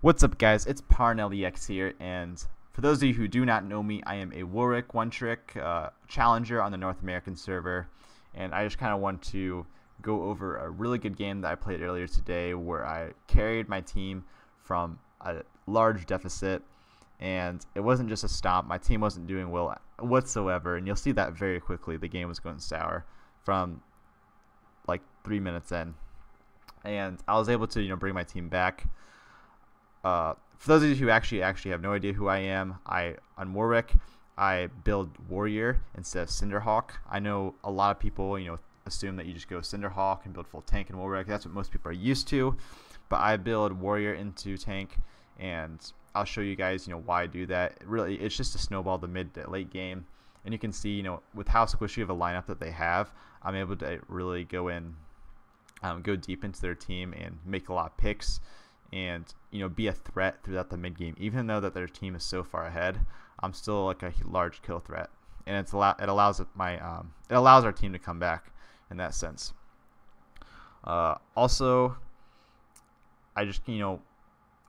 What's up, guys? It's ParnellEX here, and for those of you who do not know me, I am a Warwick one-trick challenger on the North American server, and I just kind of want to go over a really good game that I played earlier today where I carried my team from a large deficit, and it wasn't just a stomp. My team wasn't doing well whatsoever, and you'll see that very quickly. The game was going sour from like 3 minutes in, and I was able to bring my team back. For those of you who actually have no idea who I am, on Warwick, I build Warrior instead of Cinderhawk. I know a lot of people assume that you just go Cinderhawk and build full tank in Warwick. That's what most people are used to, but I build Warrior into tank, and I'll show you guys why I do that. Really, it's just to snowball the mid to late game, and you can see with how squishy of a lineup that they have, I'm able to really go deep into their team and make a lot of picks, and be a threat throughout the mid game. Even though that their team is so far ahead, I'm still like a large kill threat, and it allows our team to come back in that sense. Also, I just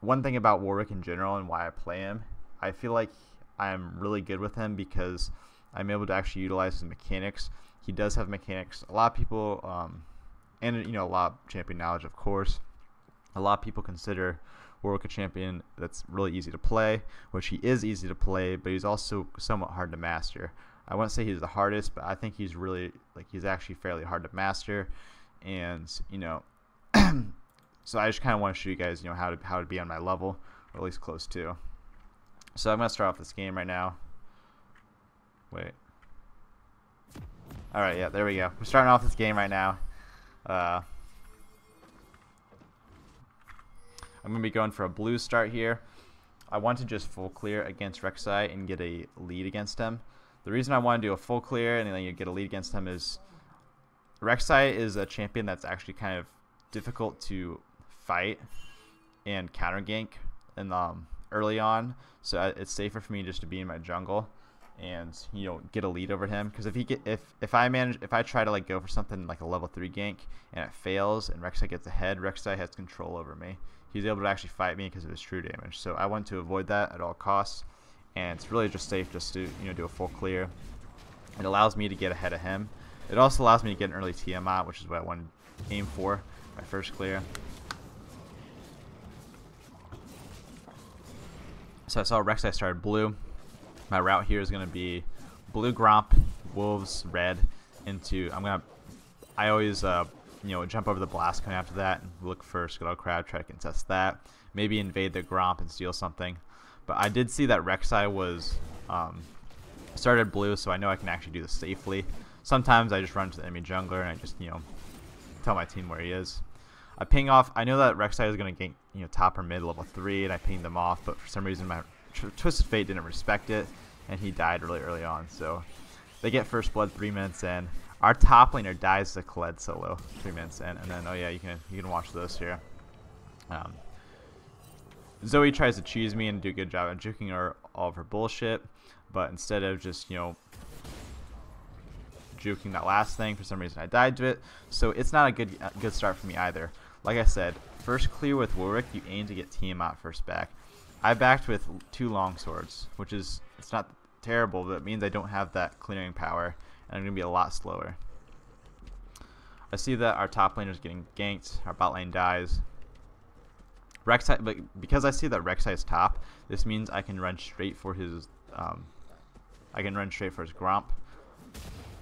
one thing about Warwick in general and why I play him, I feel like I'm really good with him because I'm able to actually utilize his mechanics. He does have mechanics. A lot of people, and a lot of champion knowledge, of course. A lot of people consider Warwick a champion that's really easy to play, which he is easy to play, but he's also somewhat hard to master. I wouldn't say he's the hardest, but I think he's actually fairly hard to master, and so I just kind of want to show you guys how to be on my level, or at least close to. So I'm gonna start off this game right now. Wait. All right, yeah, there we go. We're starting off this game right now. I'm going to be going for a blue start here. I want to just full clear against Rek'Sai and get a lead against him. The reason I want to do a full clear and then you get a lead against him is Rek'Sai is a champion that's actually kind of difficult to fight and counter gank early on. So it's safer for me just to be in my jungle and get a lead over him, because if I try to go for something like a level 3 gank and it fails and Rek'Sai gets ahead, Rek'Sai has control over me. He's able to actually fight me because of his true damage. So I want to avoid that at all costs, and it's really just safe just to do a full clear. It allows me to get ahead of him. It also allows me to get an early TM out, which is what I want to aim for my first clear. So I saw Rek'Sai started blue. My route here is going to be blue Gromp, Wolves, red into. I always jump over the blast coming after that and look for Scuttle Crab, try to contest that. Maybe invade the Gromp and steal something. But I did see that Rek'Sai was started blue, so I know I can actually do this safely. Sometimes I just run to the enemy jungler and I just tell my team where he is. I ping off. I know that Rek'Sai is going to gank top or mid level 3, and I pinged them off, but for some reason my Twisted Fate didn't respect it, and he died really early on. So they get first blood 3 minutes in. Our top laner dies to Khaled solo 3 minutes in, and then oh yeah, you can watch this here. Zoe tries to cheese me and do a good job at juking all of her bullshit, but instead of just juking that last thing, for some reason I died to it. So it's not a good start for me either. Like I said, first clear with Warwick, you aim to get Tiamat first back. I backed with 2 longswords, which is, it's not terrible, but it means I don't have that clearing power, and I'm going to be a lot slower. I see that our top laner is getting ganked, our bot lane dies. Rek'Sai, but because I see that Rek'Sai is top, this means I can run straight for his Gromp.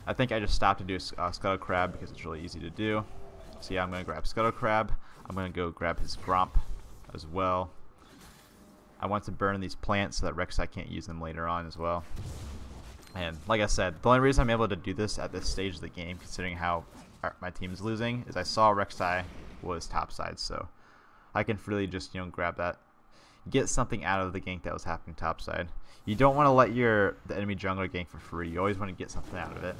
I think I just stopped to do Scuttle Crab because it's really easy to do. So yeah, I'm going to grab Scuttle Crab. I'm going to go grab his Gromp as well. I want to burn these plants so that Rek'Sai can't use them later on as well. And like I said, the only reason I'm able to do this at this stage of the game, considering how my team is losing, is I saw Rek'Sai was topside, so I can freely just grab that, get something out of the gank that was happening topside. You don't want to let the enemy jungler gank for free. You always want to get something out of it.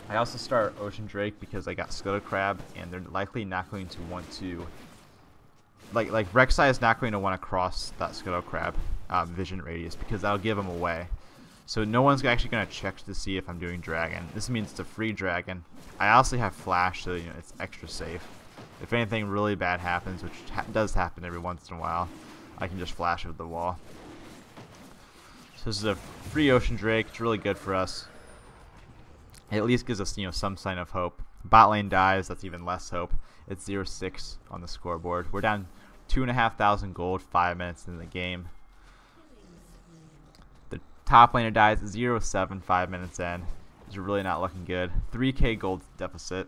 I also start Ocean Drake because I got Scuttle Crab, and they're likely not going to want to. Like Rek'Sai is not going to want to cross that Scuttle Crab vision radius because that'll give him away. So no one's actually going to check to see if I'm doing dragon. This means it's a free dragon. I also have flash, so it's extra safe. if anything really bad happens, which does happen every once in a while, I can just flash over the wall. So this is a free Ocean Drake. It's really good for us. It at least gives us, some sign of hope. Bot lane dies. That's even less hope. It's 0-6 on the scoreboard. We're down 2,500 gold 5 minutes into the game. The top laner dies 0-7 5 minutes in. It's really not looking good. 3k gold deficit.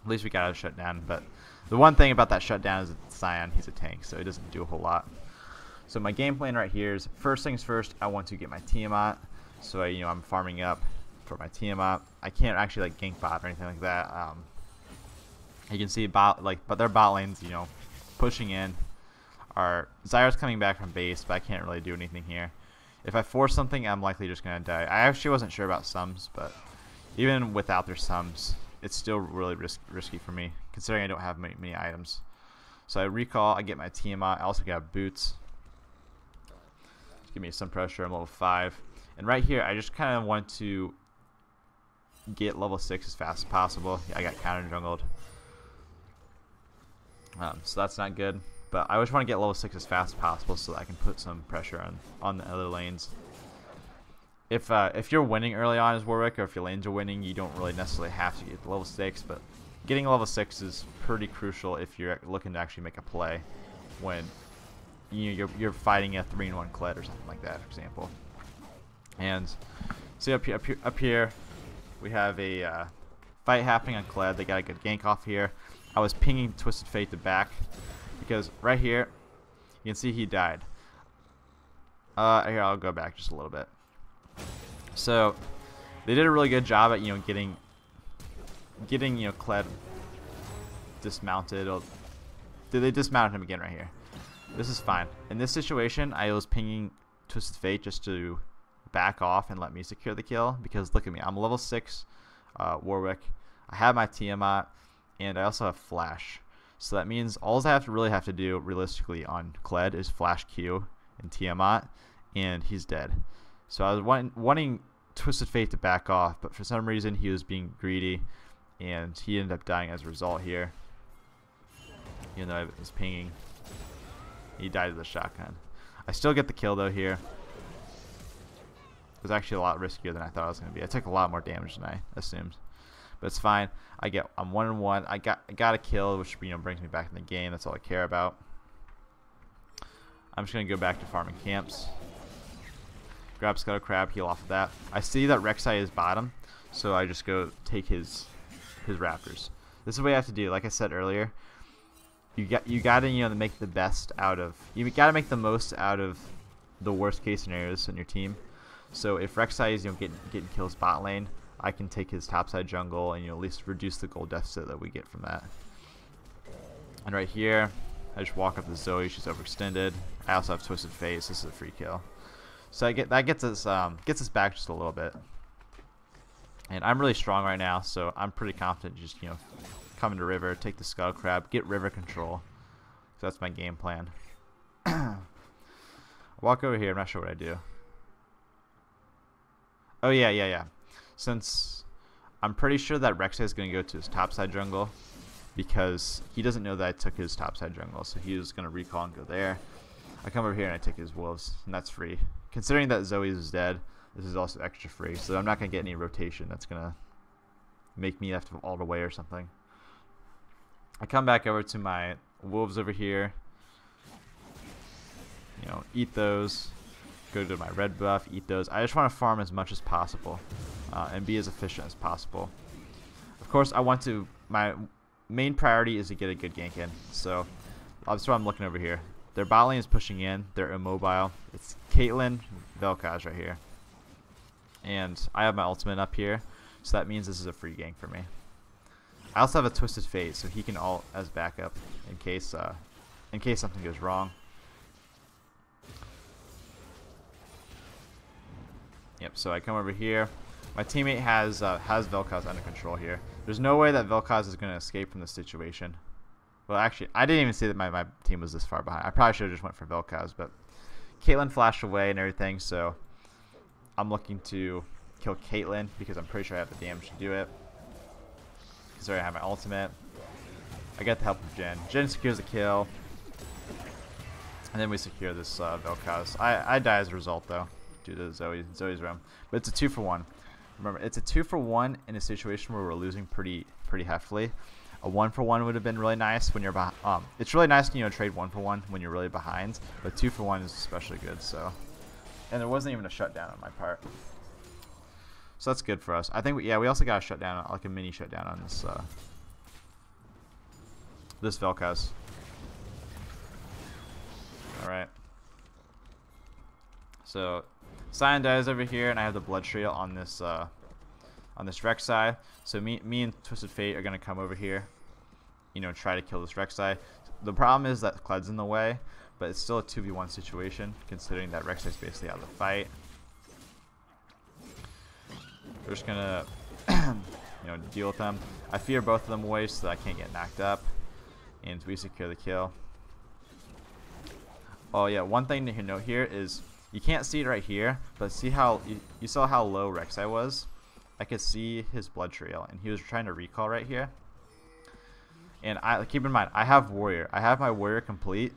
At least we got a shutdown. But the one thing about that shutdown is it's Sion. He's a tank, so he doesn't do a whole lot. So my game plan right here is, first things first, I want to get my Tiamat. So I'm farming up for my Tiamat. I can't actually gank bot or anything like that. You can see but their bot lanes, pushing in. Our Zyra's coming back from base, but I can't really do anything here. If I force something, I'm likely just gonna die. I actually wasn't sure about sums, but even without their sums, it's still really risky for me, considering I don't have many items. So I recall, I get my Tiamat. I also got boots. Just give me some pressure. I'm level 5, and right here, I just kind of want to get level 6 as fast as possible. I got counter jungled. So that's not good, but I just want to get level 6 as fast as possible so that I can put some pressure on the other lanes. If you're winning early on as Warwick, or if your lanes are winning, you don't really necessarily have to get level 6, but getting level 6 is pretty crucial if you're looking to actually make a play when you're fighting a 3-in-1 Kled or something like that, for example. And see up here we have a fight happening on Kled. They got a good gank off here. I was pinging Twisted Fate to back because right here you can see he died. Here, I'll go back just a little bit. So they did a really good job at getting Kled dismounted. They dismounted him again right here. This is fine. In this situation, I was pinging Twisted Fate just to back off and let me secure the kill, because look at me, I'm level 6 Warwick. I have my Tiamat, and I also have Flash. So that means all I really have to do realistically on Kled is Flash Q and Tiamat, and he's dead. So I was wanting Twisted Fate to back off, but for some reason he was being greedy, and he ended up dying as a result here. Even though I was pinging, he died with a shotgun. I still get the kill though here. It was actually a lot riskier than I thought it was going to be. I took a lot more damage than I assumed, but it's fine. I'm 1-1. I got a kill, which brings me back in the game. That's all I care about. I'm just gonna go back to farming camps. Grab Scuttle Crab, heal off of that. I see that Rek'Sai is bottom, so I just go take his raptors. This is what you have to do. Like I said earlier, you gotta make the best out of. You gotta make the most out of the worst case scenarios in your team. So if Rek'Sai is getting kills bot lane, I can take his topside jungle and at least reduce the gold deficit that we get from that. And right here, I just walk up to Zoe. She's overextended. I also have Twisted Face. This is a free kill. So that gets us back just a little bit. And I'm really strong right now, so I'm pretty confident. Just come into river, take the Scuttle Crab, get river control. So that's my game plan. Walk over here. I'm not sure what I do. Oh yeah. Since I'm pretty sure that Rek'Sai is going to go to his topside jungle, because he doesn't know that I took his topside jungle, so he was going to recall and go there. I come over here and I take his wolves, and that's free. Considering that Zoe is dead, this is also extra free, so I'm not going to get any rotation that's going to make me have to all the way or something. I come back over to my wolves over here, eat those. Go to my red buff, eat those. I just want to farm as much as possible and be as efficient as possible. Of course, my main priority is to get a good gank in. So that's why I'm looking over here. Their bot lane is pushing in. They're immobile. It's Caitlyn, Vel'Koz right here. And I have my ultimate up here, so that means this is a free gank for me. I also have a Twisted Fate, so he can ult as backup in case something goes wrong. Yep, so I come over here. My teammate has Vel'Koz under control here. There's no way that Vel'Koz is going to escape from this situation. Well, actually, I didn't even see that my team was this far behind. I probably should have just went for Vel'Koz, but Caitlyn flashed away and everything, so I'm looking to kill Caitlyn because I'm pretty sure I have the damage to do it. Because I already have my ultimate. I get the help of Jhin. Jhin secures the kill. And then we secure this Vel'Koz. I die as a result, though, due to Zoe's roam. But it's a 2-for-1. Remember, it's a 2-for-1 in a situation where we're losing pretty heftily. A 1-for-1 would have been really nice when you're behind. It's really nice, you know, trade 1-for-1 when you're really behind, but 2-for-1 is especially good. So, and there wasn't even a shutdown on my part, so that's good for us. I think we also got a shutdown, like a mini shutdown on this this Vel'Koz. All right. So Sion dies over here, and I have the Blood Trail on this Rek'Sai. So me and Twisted Fate are gonna come over here, you know, try to kill this Rek'Sai. The problem is that Kled's in the way, but it's still a 2v1 situation, considering that Rek'Sai's basically out of the fight. We're just gonna, you know, deal with them. I fear both of them away so that I can't get knocked up, and we secure the kill. Oh yeah, one thing to note here is you can't see it right here, but see how you saw how low Rek'Sai was. I could see his blood trail, and he was trying to recall right here. And keep in mind, I have Warrior. I have my Warrior complete,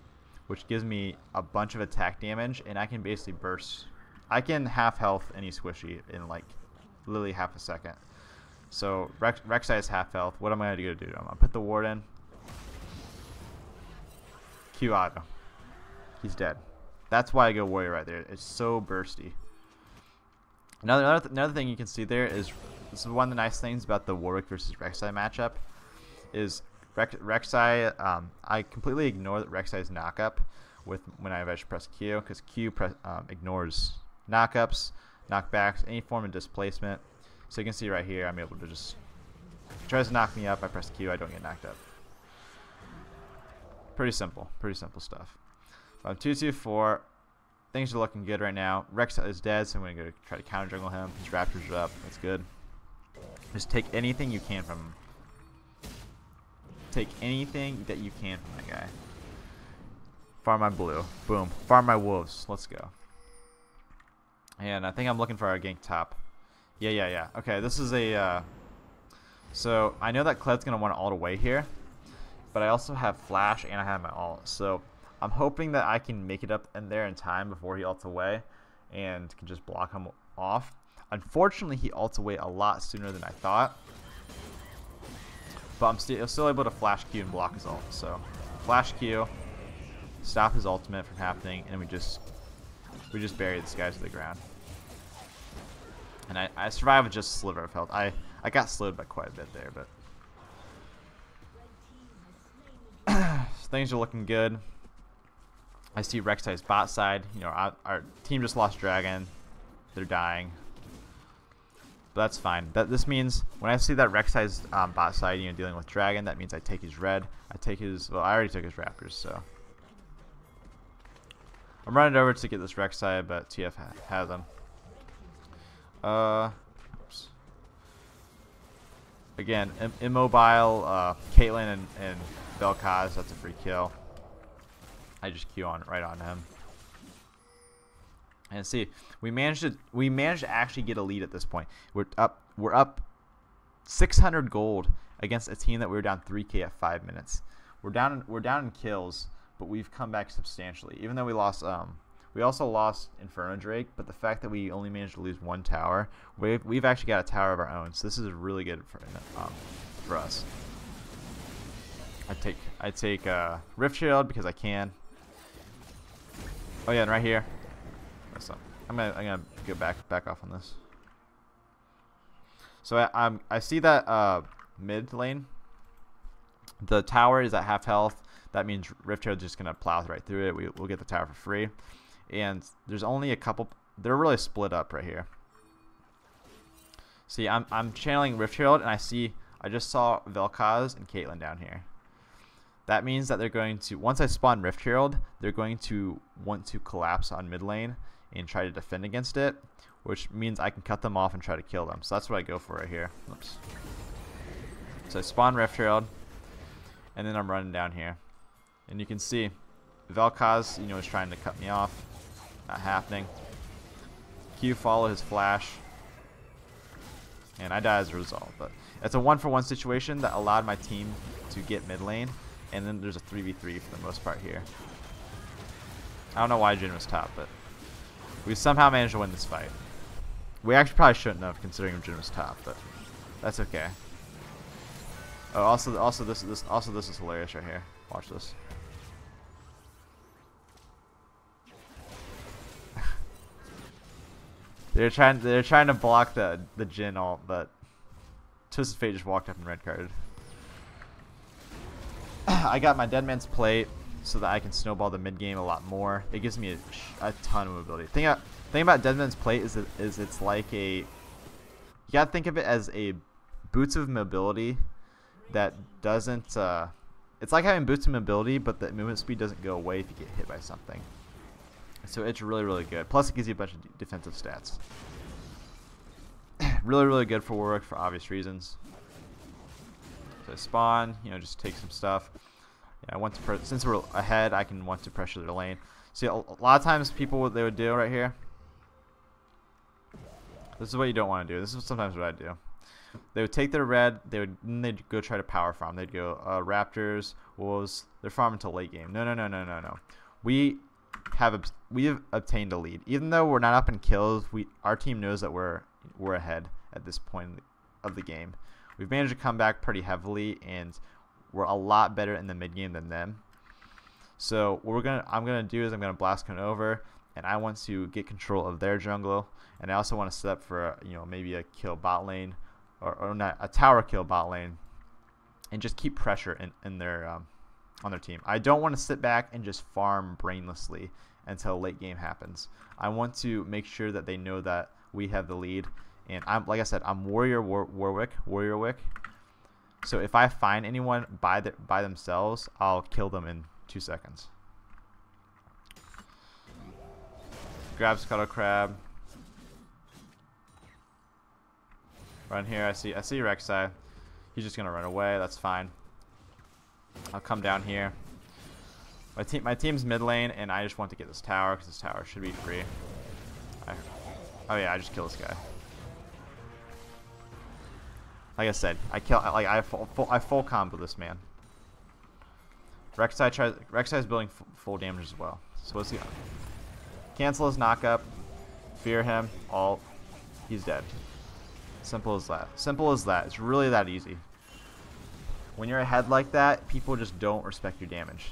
which gives me a bunch of attack damage, and I can basically burst. I can half health any squishy in like literally half a second. So Rek'Sai is half health. What am I going to do to him? I'm going to put the ward in. Q auto. He's dead. That's why I go Warrior right there. It's so bursty. Another thing you can see there is, this is one of the nice things about the Warwick versus Rek'Sai matchup, is Rek'Sai, I completely ignore that Rek'Sai's knockup when I eventually press Q, because Q ignores knockups, knockbacks, any form of displacement. So you can see right here, I'm able to just, tries to knock me up, I press Q, I don't get knocked up. Pretty simple stuff. I'm 2-2-4. Things are looking good right now. Rex is dead, so I'm going to go try to counter jungle him. His Raptors are up. That's good. Just take anything you can from him. Take anything that you can from that guy. Farm my blue. Boom. Farm my wolves. Let's go. And I think I'm looking for our gank top. Yeah. Okay, this is a... so I know that Kled's going to want to ult away here, but I also have flash and I have my ult. So I'm hoping that I can make it up in there in time before he ults away and can just block him off. Unfortunately, he ults away a lot sooner than I thought, but I'm still able to flash Q and block his ult. So flash Q, stop his ultimate from happening, and we just bury this guy to the ground. And I survived with just a sliver of health. I got slowed by quite a bit there, but things are looking good. I see Rek'Sai's bot side. You know, our team just lost Dragon. They're dying. But that's fine. This means when I see that Rek'Sai's bot side, you know, dealing with Dragon, that means I take his red. I take his, well, I already took his Raptors, so. I'm running over to get this Rek'Sai, but TF has him. Oops. Again, immobile, Caitlyn and Vel'Koz, that's a free kill. I just Q on right on him. And see, we managed to actually get a lead at this point. We're up 600 gold against a team that we were down 3k at 5 minutes. We're down in kills, but we've come back substantially. Even though we lost we also lost Inferno Drake, but the fact that we only managed to lose one tower, we've actually got a tower of our own. So this is really good for us. I take Rift Shield because I can. Oh yeah, and right here. I'm gonna go back off on this. So I see that mid lane. The tower is at half health. That means Rift Shield is just gonna plow right through it. We'll get the tower for free. And there's only a couple. They're really split up right here. See, I'm channeling Rift Shield, and I just saw Vel'Koz and Caitlyn down here. That means that they're going to, once I spawn Rift Herald, they're going to want to collapse on mid lane and try to defend against it, which means I can cut them off and try to kill them. So that's what I go for right here. Oops. So I spawn Rift Herald, and then I'm running down here. And you can see Vel'Koz, you know, is trying to cut me off. Not happening. Q follow his flash. And I die as a result. But it's a 1-for-1 situation that allowed my team to get mid lane. And then there's a 3v3 for the most part here. I don't know why Jhin was top, but we somehow managed to win this fight. We actually probably shouldn't have, considering Jhin was top, but that's okay. Oh, also this is hilarious right here. Watch this. they're trying to block the Jhin ult, but Twisted Fate just walked up and red carded. I got my Dead Man's Plate so that I can snowball the mid game a lot more. It gives me a ton of mobility. Thing about Dead Man's Plate is it's like a, you gotta think of it as a boots of mobility that doesn't. It's like having boots of mobility, but the movement speed doesn't go away if you get hit by something. So it's really good. Plus it gives you a bunch of defensive stats. really good for Warwick for obvious reasons. So I spawn, you know, just take some stuff. Yeah, I want to since we're ahead, I can want to pressure their lane. See, a lot of times people, what they would do right here. This is what you don't want to do. This is sometimes what I do. They would take their red. They'd go try to power farm. They'd go Raptors, Wolves. They're farming until late game. No. We have obtained a lead, even though we're not up in kills. Our team knows that we're ahead at this point of the game. We've managed to come back pretty heavily, and we're a lot better in the mid game than them. So what I'm gonna do is I'm gonna blast Cone over, and I want to get control of their jungle, and I also want to set up for maybe a kill bot lane, or not, a tower kill bot lane, and just keep pressure in their on their team. I don't want to sit back and just farm brainlessly until late game happens. I want to make sure that they know that we have the lead. And like I said, I'm Warwick. So if I find anyone by themselves, I'll kill them in 2 seconds. Grab Scuttle Crab. Run here. I see Rek'Sai. He's just gonna run away. That's fine. I'll come down here. My team's mid lane, and I just want to get this tower because this tower should be free. Oh yeah, I just killed this guy. Like I said, I full combo this man. Rek'Sai is building full damage as well. So let's see. Cancel his knockup. Fear him. Ult. He's dead. Simple as that. Simple as that. It's really that easy. When you're ahead like that, people just don't respect your damage.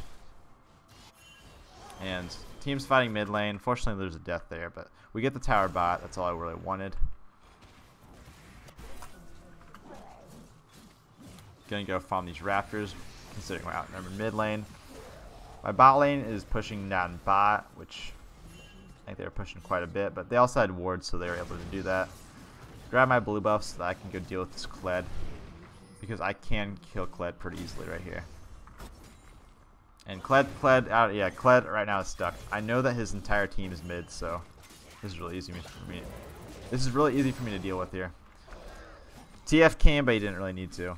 And team's fighting mid lane. Fortunately, there's a death there, but we get the tower bot. That's all I really wanted. Gonna go farm these Raptors, considering we're out in mid lane. My bot lane is pushing down bot, which I think they were pushing quite a bit, but they also had wards, so they were able to do that. Grab my blue buff so that I can go deal with this Kled, because I can kill Kled pretty easily right here. And Kled right now is stuck. I know that his entire team is mid, so this is really easy for me. This is really easy for me to deal with here. TF came, but he didn't really need to.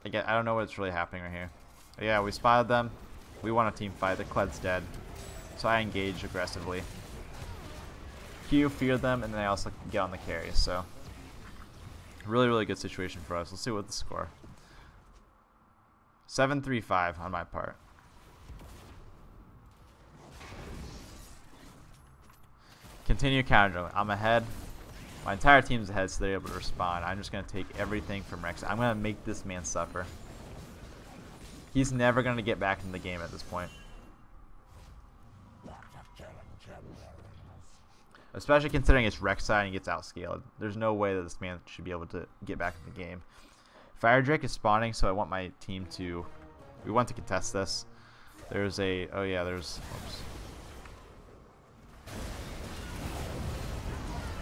Again, I don't know what's really happening right here. But yeah, we spotted them. We want a team fight. The Kled's dead, so I engage aggressively. Q feared them, and then I also get on the carry. So really good situation for us. Let's see what the score. 7-3-5 on my part. Continue counter. I'm ahead. My entire team's ahead, so they're able to respond. I'm just going to take everything from Rex. I'm going to make this man suffer. He's never going to get back in the game at this point. Especially considering it's Rek'Sai and he gets outscaled. There's no way that this man should be able to get back in the game. Fire Drake is spawning, so I want my team to... We want to contest this. There's a... Oh yeah, there's...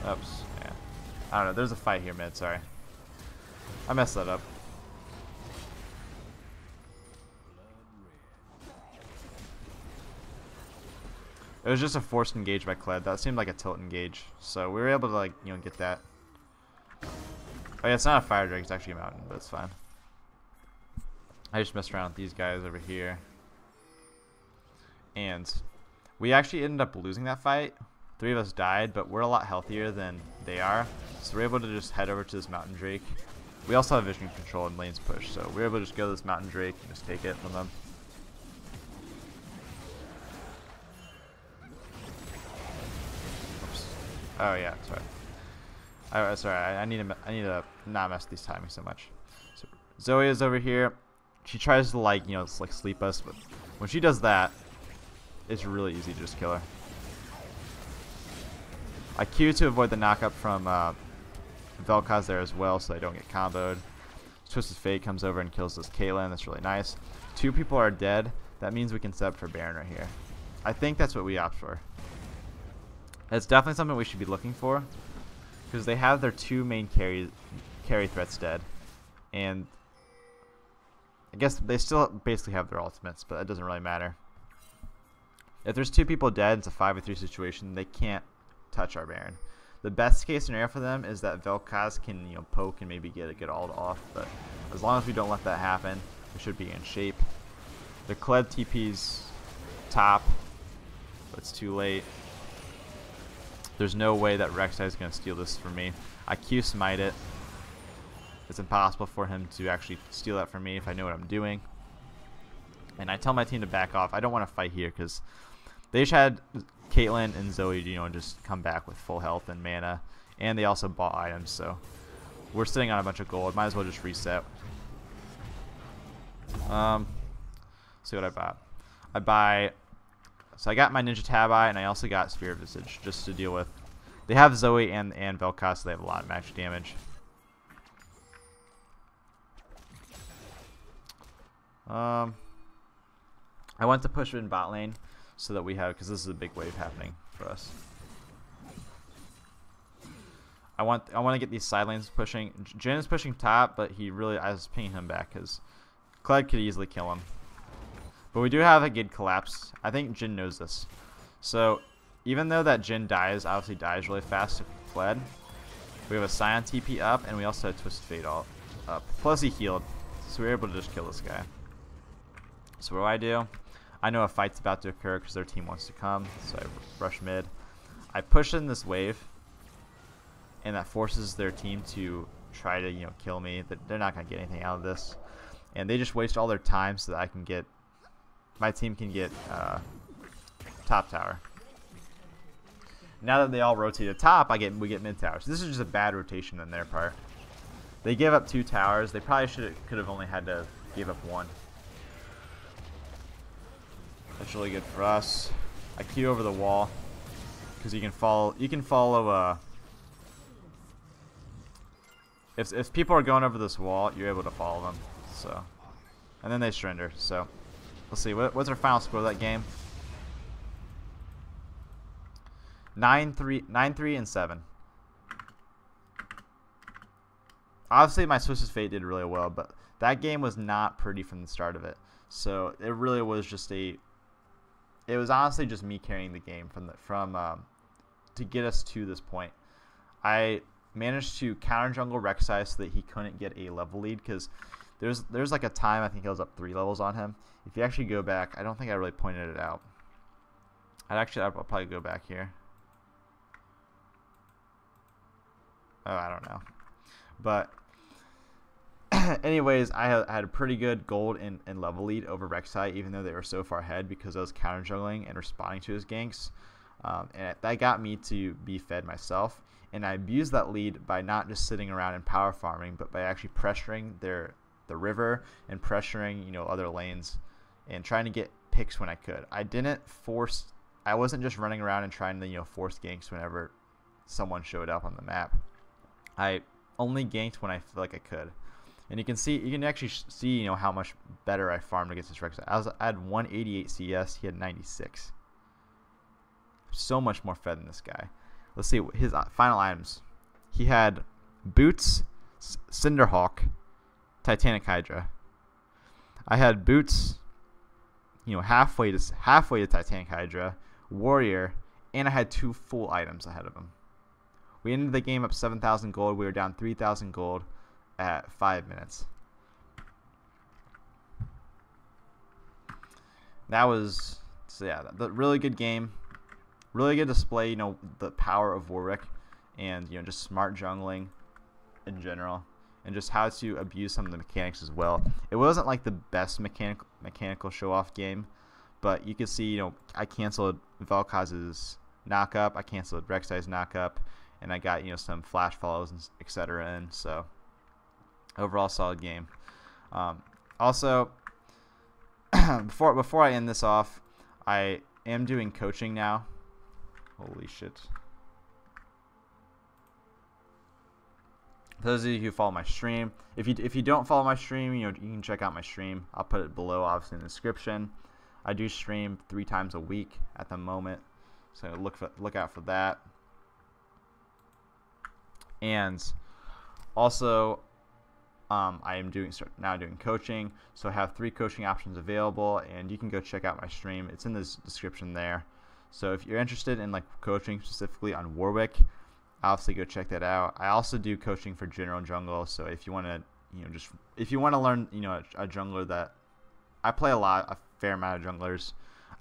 Oops. Yeah. I don't know. There's a fight here mid. Sorry. I messed that up. It was just a forced engage by Kled. That seemed like a tilt engage. So we were able to, like, get that. Oh yeah, it's not a fire drake. It's actually a mountain, but it's fine. I just messed around with these guys over here. And We actually ended up losing that fight. 3 of us died, but we're a lot healthier than they are. So we're able to just head over to this Mountain Drake. We also have vision control and lanes push, so we're able to just go to this Mountain Drake and just take it from them. Oops. Oh yeah, sorry. Sorry, I need to not mess with these timings so much. So Zoe is over here. She tries to like sleep us, but when she does that, it's really easy to just kill her. I Q to avoid the knockup from Vel'Koz there as well, so they don't get comboed. Twisted Fate comes over and kills this Caitlyn. That's really nice. 2 people are dead. That means we can set up for Baron right here. I think that's what we opt for. It's definitely something we should be looking for, because they have their 2 main carry threats dead, and I guess they still basically have their ultimates, but that doesn't really matter. If there's 2 people dead, it's a 5v3 situation. They can't touch our Baron. The best case scenario for them is that Vel'Koz can poke and maybe get a good ult off, but as long as we don't let that happen, we should be in shape. The Kled TP's top, but it's too late. There's no way that Rek'Sai is going to steal this from me. I Q smite it. It's impossible for him to actually steal that from me if I know what I'm doing. And I tell my team to back off. I don't want to fight here because they just had Caitlyn and Zoe, just come back with full health and mana, and they also bought items, so we're sitting on a bunch of gold. Might as well just reset. See what I bought. So I got my Ninja Tabi, and I also got Spear of Visage just to deal with. They have Zoe and Vel'Koz, so they have a lot of magic damage. I went to push in bot lane so that we have, because this is a big wave happening for us. I want to get these side lanes pushing. Jhin is pushing top, but I was pinging him back because Kled could easily kill him. But we do have a good collapse. I think Jhin knows this. So even though that Jhin obviously dies really fast to Kled, we have a Scion TP up, and we also have Twisted Fate all up. Plus he healed, so we were able to just kill this guy. So what do? I know a fight's about to occur because their team wants to come, so I rush mid. I push in this wave, and that forces their team to try to kill me. They're not gonna get anything out of this, and they just waste all their time so that my team can get top tower. Now that they all rotated top, we get mid tower. So this is just a bad rotation on their part. They gave up 2 towers. They probably could have only had to give up 1. That's really good for us. I Q over the wall because you can follow. If people are going over this wall, you're able to follow them. So, and then they surrender. So, let's see. What's our final score of that game? 9-3 and 7. Obviously, my Twisted Fate did really well, but that game was not pretty from the start of it. So it really was just it was honestly just me carrying the game to get us to this point. I managed to counter jungle Rek'Sai so that he couldn't get a level lead, because there's like a time I think I was up 3 levels on him. If you actually go back, I don't think I really pointed it out. I'll probably go back here. Oh, I don't know. But anyways, I had a pretty good gold and level lead over Rek'Sai, even though they were so far ahead, because I was counter juggling and responding to his ganks. And that got me to be fed myself. And I abused that lead by not just sitting around and power farming, but by actually pressuring the river and pressuring other lanes and trying to get picks when I could. I wasn't just running around and trying to force ganks whenever someone showed up on the map. I only ganked when I feel like I could. And you can actually see how much better I farmed against this Rek'Sai. I had 188 CS, he had 96. So much more fed than this guy. Let's see his final items. He had boots, Cinderhawk, Titanic Hydra. I had boots, halfway to Titanic Hydra, Warrior, and I had 2 full items ahead of him. We ended the game up 7,000 gold. We were down 3,000 gold at 5 minutes. That was So yeah, the really good game, really good display. You know, the power of Warwick, and you know, just smart jungling in general, and just how to abuse some of the mechanics as well. It wasn't like the best mechanical show off game, but you can see, you know, I canceled Vel'Koz's knock up, I canceled Rek'Sai's knock up, and I got, you know, some flash follows and etc. in. So overall solid game. Also, before I end this off, I am doing coaching now. Holy shit. For those of you who follow my stream, if you don't follow my stream, you know, you can check out my stream. I'll put it below, obviously, in the description. I do stream 3 times a week at the moment, so look out for that. And also, I am now doing coaching, so I have 3 coaching options available, and you can go check out my stream. It's in the description there. So if you're interested in like coaching specifically on Warwick, obviously go check that out. I also do coaching for general jungle, so if you want to, you know, if you want to learn, you know, a jungler that I play a fair amount of junglers.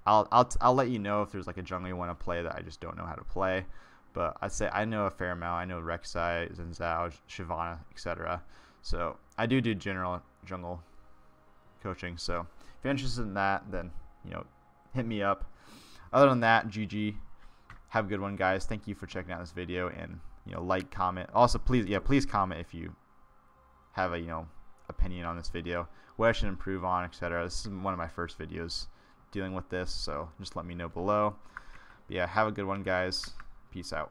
I'll let you know if there's like a jungler you want to play that I just don't know how to play. But I'd say I know a fair amount. I know Rek'Sai, Xin Zhao, Shyvana, etc. So I do general jungle coaching. So if you're interested in that, then, you know, hit me up. Other than that, GG. Have a good one, guys. Thank you for checking out this video, and, you know, like, comment. Also, please comment if you have a, you know, opinion on this video, what I should improve on, etc. This is one of my first videos dealing with this, so just let me know below. But yeah, have a good one, guys. Peace out.